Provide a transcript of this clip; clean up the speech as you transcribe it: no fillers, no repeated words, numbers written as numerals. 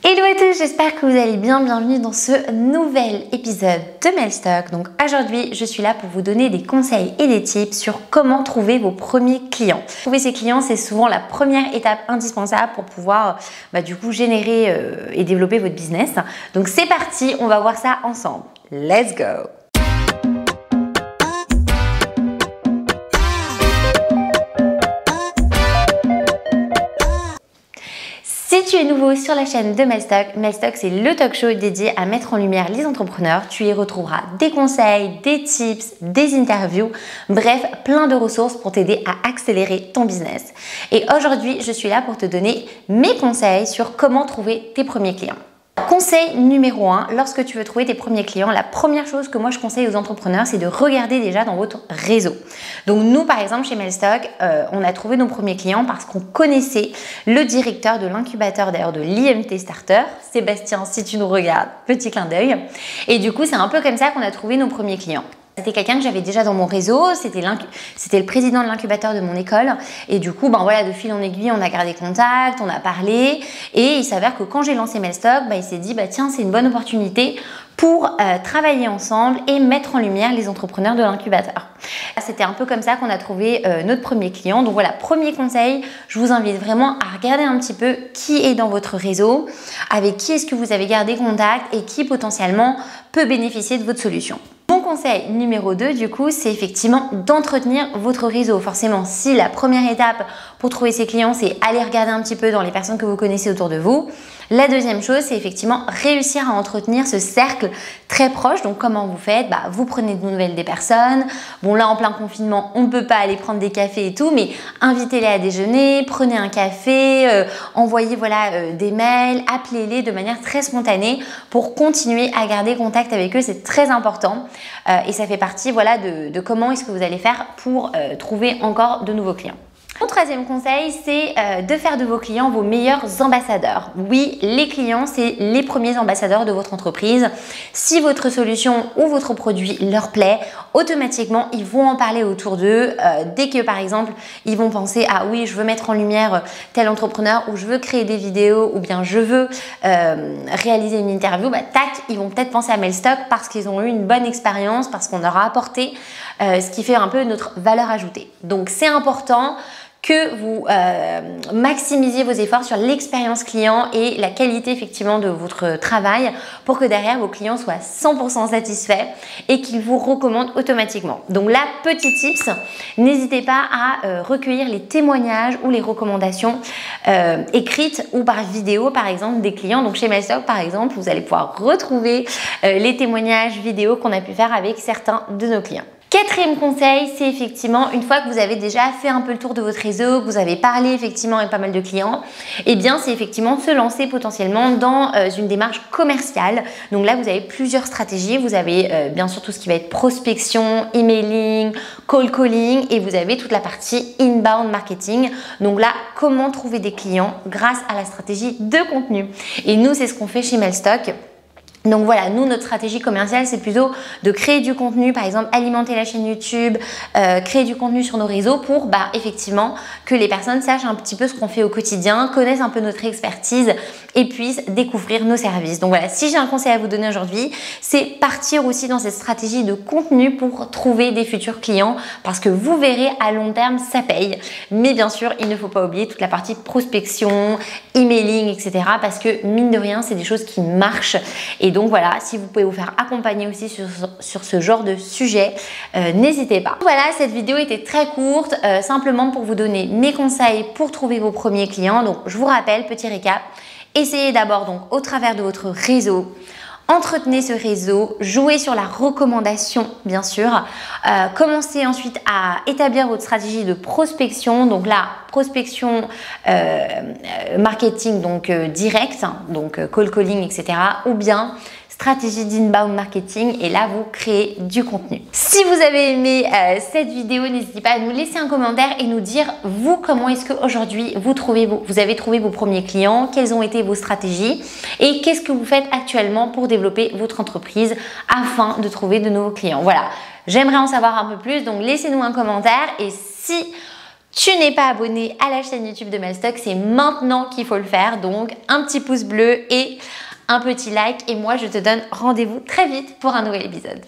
Hello à tous, j'espère que vous allez bien. Bienvenue dans ce nouvel épisode de Mailstock. Donc aujourd'hui, je suis là pour vous donner des conseils et des tips sur comment trouver vos premiers clients. Trouver ces clients, c'est souvent la première étape indispensable pour pouvoir du coup générer et développer votre business. Donc c'est parti, on va voir ça ensemble. Let's go! Si tu es nouveau sur la chaîne de Mailstock, Mailstock c'est le talk show dédié à mettre en lumière les entrepreneurs. Tu y retrouveras des conseils, des tips, des interviews, bref, plein de ressources pour t'aider à accélérer ton business. Et aujourd'hui, je suis là pour te donner mes conseils sur comment trouver tes premiers clients. Conseil numéro 1, lorsque tu veux trouver tes premiers clients, la première chose que moi je conseille aux entrepreneurs, c'est de regarder déjà dans votre réseau. Donc nous, par exemple, chez Mailstock, on a trouvé nos premiers clients parce qu'on connaissait le directeur de l'incubateur d'ailleurs de l'IMT Starter, Sébastien, si tu nous regardes, petit clin d'œil. Et du coup, c'est un peu comme ça qu'on a trouvé nos premiers clients. C'était quelqu'un que j'avais déjà dans mon réseau, c'était le président de l'incubateur de mon école et du coup, de fil en aiguille, on a gardé contact, on a parlé et il s'avère que quand j'ai lancé Mailstock, il s'est dit tiens, c'est une bonne opportunité pour travailler ensemble et mettre en lumière les entrepreneurs de l'incubateur. C'était un peu comme ça qu'on a trouvé notre premier client. Donc voilà, premier conseil, je vous invite vraiment à regarder un petit peu qui est dans votre réseau, avec qui est-ce que vous avez gardé contact et qui potentiellement peut bénéficier de votre solution. Mon conseil numéro 2, du coup, c'est effectivement d'entretenir votre réseau. Forcément, si la première étape pour trouver ses clients, c'est aller regarder un petit peu dans les personnes que vous connaissez autour de vous, la deuxième chose, c'est effectivement réussir à entretenir ce cercle très proche. Donc, comment vous faites? Vous prenez de nouvelles des personnes. Bon, là, en plein confinement, on ne peut pas aller prendre des cafés et tout, mais invitez-les à déjeuner, prenez un café, envoyez des mails, appelez-les de manière très spontanée pour continuer à garder contact avec eux. C'est très important et ça fait partie de comment est-ce que vous allez faire pour trouver encore de nouveaux clients. Mon troisième conseil, c'est de faire de vos clients vos meilleurs ambassadeurs. Oui, les clients, c'est les premiers ambassadeurs de votre entreprise. Si votre solution ou votre produit leur plaît, automatiquement, ils vont en parler autour d'eux. Dès que, par exemple, ils vont penser « Ah oui, je veux mettre en lumière tel entrepreneur » ou « Je veux créer des vidéos » ou bien « Je veux réaliser une interview », tac, ils vont peut-être penser à Mailstock parce qu'ils ont eu une bonne expérience, parce qu'on leur a apporté ce qui fait un peu notre valeur ajoutée. Donc, c'est important que vous maximisiez vos efforts sur l'expérience client et la qualité effectivement de votre travail pour que derrière vos clients soient 100% satisfaits et qu'ils vous recommandent automatiquement. Donc là, petit tips, n'hésitez pas à recueillir les témoignages ou les recommandations écrites ou par vidéo par exemple des clients. Donc chez Mailstock par exemple, vous allez pouvoir retrouver les témoignages vidéo qu'on a pu faire avec certains de nos clients. Quatrième conseil, c'est effectivement, une fois que vous avez déjà fait un peu le tour de votre réseau, que vous avez parlé effectivement avec pas mal de clients, c'est effectivement de se lancer potentiellement dans une démarche commerciale. Donc là, vous avez plusieurs stratégies. Vous avez bien sûr tout ce qui va être prospection, emailing, cold calling et vous avez toute la partie inbound marketing. Donc là, comment trouver des clients grâce à la stratégie de contenu. Et nous, c'est ce qu'on fait chez Mailstock. Donc voilà, nous, notre stratégie commerciale, c'est plutôt de créer du contenu, par exemple, alimenter la chaîne YouTube, créer du contenu sur nos réseaux pour effectivement que les personnes sachent un petit peu ce qu'on fait au quotidien, connaissent un peu notre expertise et puissent découvrir nos services. Donc voilà, si j'ai un conseil à vous donner aujourd'hui, c'est partir aussi dans cette stratégie de contenu pour trouver des futurs clients parce que vous verrez, à long terme, ça paye. Mais bien sûr, il ne faut pas oublier toute la partie prospection, emailing, etc. parce que mine de rien, c'est des choses qui marchent. Et donc voilà, si vous pouvez vous faire accompagner aussi sur ce genre de sujet, n'hésitez pas. Voilà, cette vidéo était très courte, simplement pour vous donner mes conseils pour trouver vos premiers clients. Donc je vous rappelle, petit récap, essayez d'abord donc au travers de votre réseau, entretenez ce réseau, jouez sur la recommandation bien sûr, commencez ensuite à établir votre stratégie de prospection, donc là prospection marketing donc direct, donc cold calling etc. ou bien stratégie d'inbound marketing et là vous créez du contenu. Si vous avez aimé cette vidéo, n'hésitez pas à nous laisser un commentaire et nous dire vous comment est-ce qu'aujourd'hui vous avez trouvé vos premiers clients, quelles ont été vos stratégies et qu'est-ce que vous faites actuellement pour développer votre entreprise afin de trouver de nouveaux clients. Voilà, j'aimerais en savoir un peu plus donc laissez-nous un commentaire et si tu n'es pas abonné à la chaîne YouTube de Melstock, c'est maintenant qu'il faut le faire. Donc un petit pouce bleu et un petit like. Et moi, je te donne rendez-vous très vite pour un nouvel épisode.